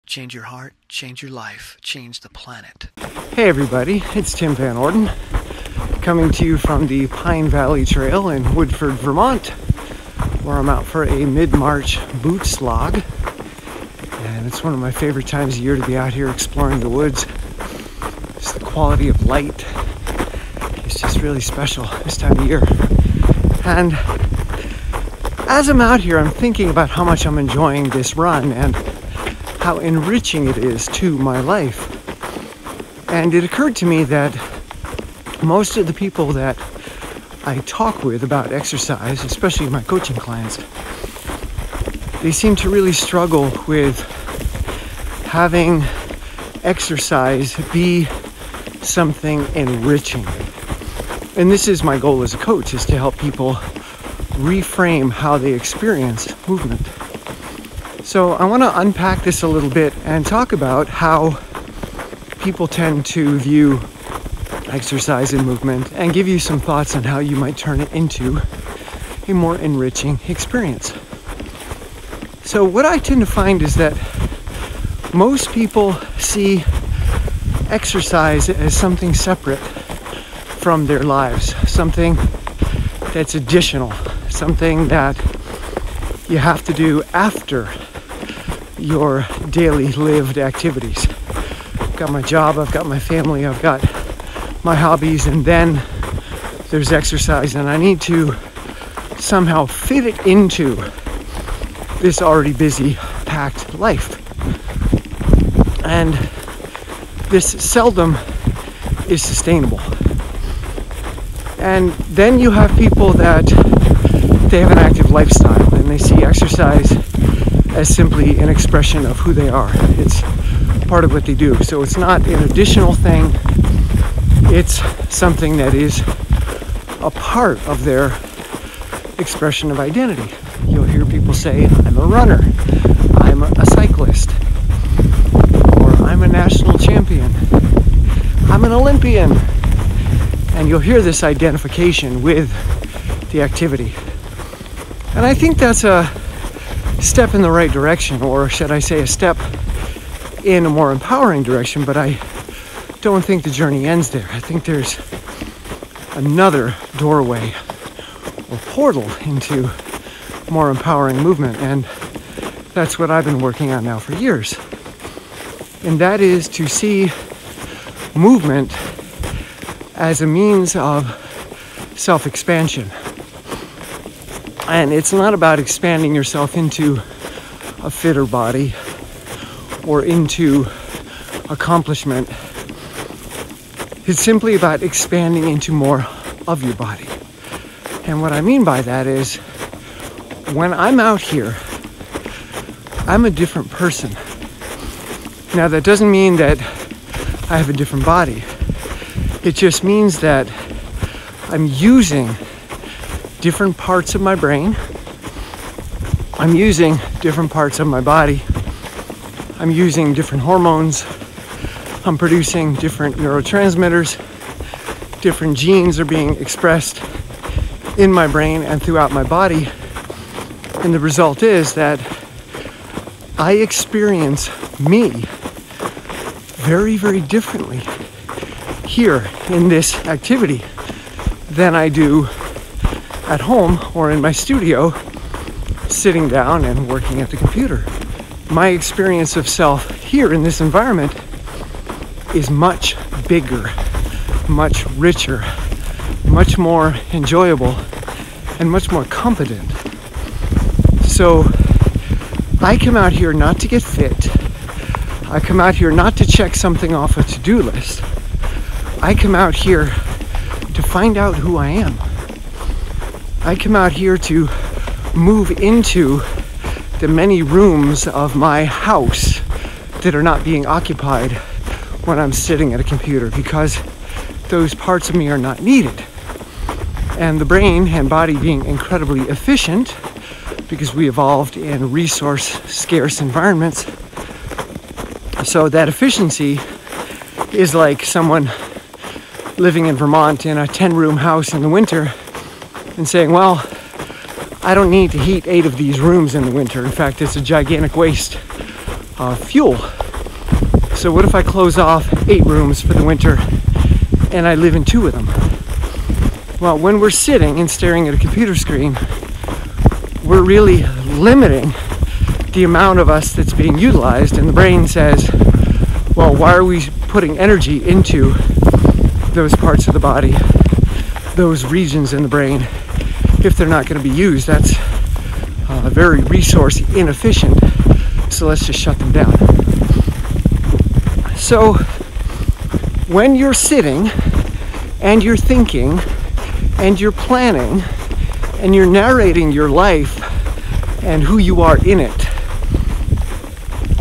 Change your heart, change your life, change the planet. Hey everybody, it's Tim Van Orden, coming to you from the Pine Valley Trail in Woodford, Vermont, where I'm out for a mid-March boot slog. And it's one of my favorite times of year to be out here exploring the woods. Just the quality of light is just really special this time of year. And as I'm out here, I'm thinking about how much I'm enjoying this run and how enriching it is to my life. And it occurred to me that most of the people that I talk with about exercise, especially my coaching clients, they seem to really struggle with having exercise be something enriching. And this is my goal as a coach, is to help people reframe how they experience movement. So I want to unpack this a little bit and talk about how people tend to view exercise and movement, and give you some thoughts on how you might turn it into a more enriching experience. So what I tend to find is that most people see exercise as something separate from their lives, something that's additional, something that you have to do after your daily lived activities. I've got my job, I've got my family, I've got my hobbies, and then there's exercise, and I need to somehow fit it into this already busy, packed life. And this seldom is sustainable. And then you have people that they have an active lifestyle and they see exercise as simply an expression of who they are. It's part of what they do. So it's not an additional thing. It's something that is a part of their expression of identity. You'll hear people say, I'm a runner, I'm a cyclist, or I'm a national champion, I'm an Olympian. And you'll hear this identification with the activity. And I think that's a step in the right direction, or should I say a step in a more empowering direction, but I don't think the journey ends there. I think there's another doorway or portal into more empowering movement, and that's what I've been working on now for years. And that is to see movement as a means of self-expansion. And it's not about expanding yourself into a fitter body or into accomplishment. It's simply about expanding into more of your body. And what I mean by that is, when I'm out here, I'm a different person. Now, that doesn't mean that I have a different body. It just means that I'm using different parts of my brain. I'm using different parts of my body. I'm using different hormones. I'm producing different neurotransmitters. Different genes are being expressed in my brain and throughout my body. And the result is that I experience me very, very differently here in this activity than I do at home or in my studio, sitting down and working at the computer. My experience of self here in this environment is much bigger, much richer, much more enjoyable, and much more competent. So I come out here not to get fit. I come out here not to check something off a to-do list. I come out here to find out who I am. I come out here to move into the many rooms of my house that are not being occupied when I'm sitting at a computer, because those parts of me are not needed. And the brain and body being incredibly efficient, because we evolved in resource-scarce environments, so that efficiency is like someone living in Vermont in a 10-room house in the winter and saying, well, I don't need to heat 8 of these rooms in the winter. In fact, it's a gigantic waste of fuel. So what if I close off 8 rooms for the winter and I live in 2 of them? Well, when we're sitting and staring at a computer screen, we're really limiting the amount of us that's being utilized, and the brain says, well, why are we putting energy into those parts of the body, those regions in the brain, if they're not going to be used? That's very resource inefficient, so let's just shut them down. So when you're sitting and you're thinking and you're planning and you're narrating your life and who you are in it,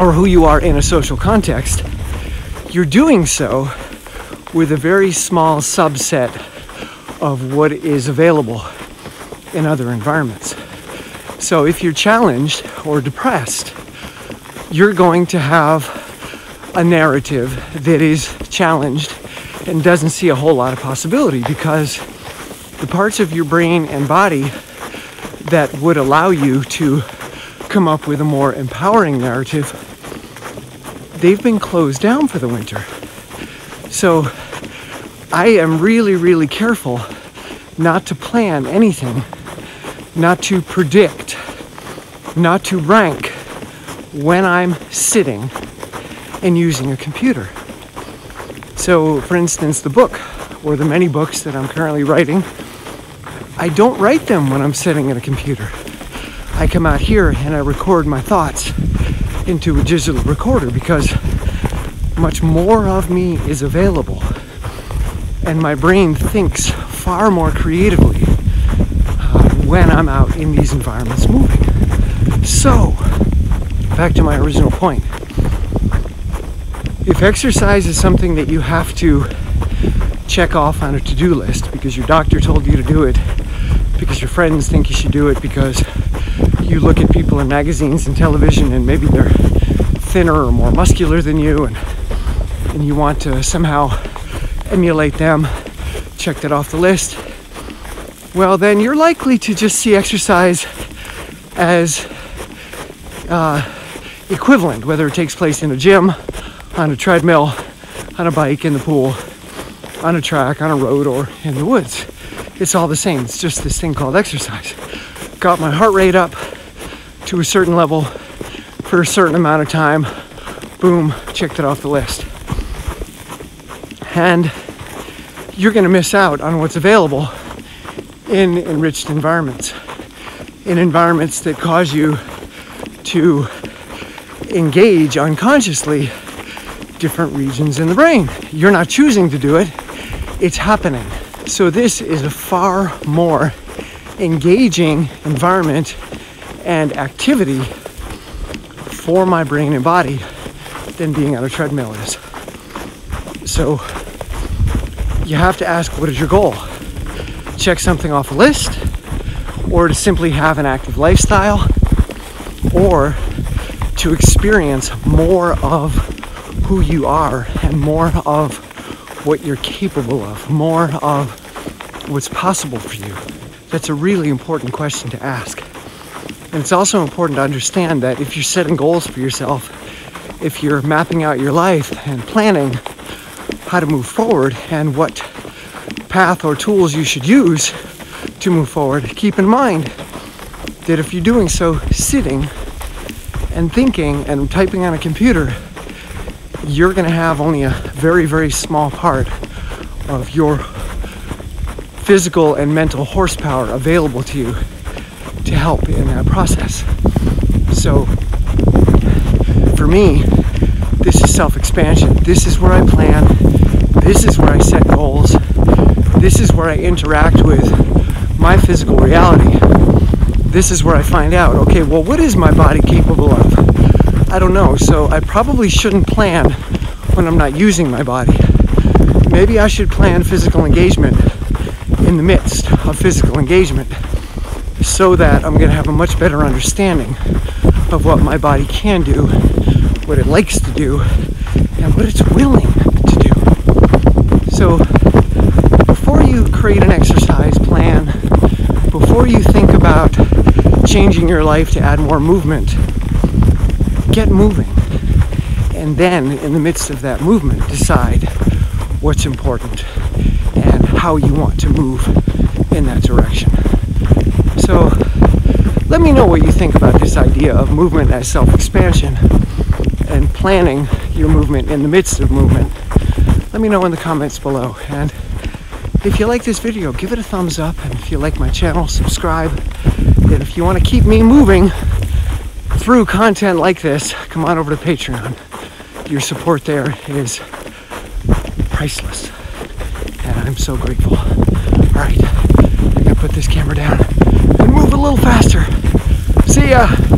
or who you are in a social context, you're doing so with a very small subset of what is available in other environments. So if you're challenged or depressed, you're going to have a narrative that is challenged and doesn't see a whole lot of possibility, because the parts of your brain and body that would allow you to come up with a more empowering narrative, they've been closed down for the winter. So I am really, really careful not to plan anything, not to predict, not to rank when I'm sitting and using a computer. So, for instance, the book, or the many books that I'm currently writing, I don't write them when I'm sitting at a computer. I come out here and I record my thoughts into a digital recorder, because much more of me is available and my brain thinks far more creatively when I'm out in these environments moving. So, back to my original point. If exercise is something that you have to check off on a to-do list because your doctor told you to do it, because your friends think you should do it, because you look at people in magazines and television and maybe they're thinner or more muscular than you, and you want to somehow emulate them, check that off the list, well, then you're likely to just see exercise as equivalent, whether it takes place in a gym, on a treadmill, on a bike, in the pool, on a track, on a road, or in the woods. It's all the same. It's just this thing called exercise. Got my heart rate up to a certain level for a certain amount of time. Boom, checked it off the list. And you're going to miss out on what's available in enriched environments, in environments that cause you to engage unconsciously different regions in the brain. You're not choosing to do it, it's happening. So this is a far more engaging environment and activity for my brain and body than being on a treadmill is. So you have to ask, what is your goal? Check something off a list, or to simply have an active lifestyle, or to experience more of who you are and more of what you're capable of, more of what's possible for you? That's a really important question to ask. And it's also important to understand that if you're setting goals for yourself, if you're mapping out your life and planning how to move forward and what path or tools you should use to move forward, keep in mind that if you're doing so sitting and thinking and typing on a computer, you're going to have only a very, very small part of your physical and mental horsepower available to you to help in that process. So for me, this is self-expansion. This is where I plan. This is where I set goals. This is where I interact with my physical reality. This is where I find out, okay, well, what is my body capable of? I don't know, so I probably shouldn't plan when I'm not using my body. Maybe I should plan physical engagement in the midst of physical engagement so that I'm going to have a much better understanding of what my body can do, what it likes to do, and what it's willing to do. So before you create an exercise plan, before you think about changing your life to add more movement, get moving and then in the midst of that movement decide what's important and how you want to move in that direction. So let me know what you think about this idea of movement as self-expansion and planning your movement in the midst of movement. Let me know in the comments below. And if you like this video, give it a thumbs up. And if you like my channel, subscribe. And if you want to keep me moving through content like this, come on over to Patreon. Your support there is priceless. And I'm so grateful. All right, I'm gonna put this camera down and move a little faster. See ya.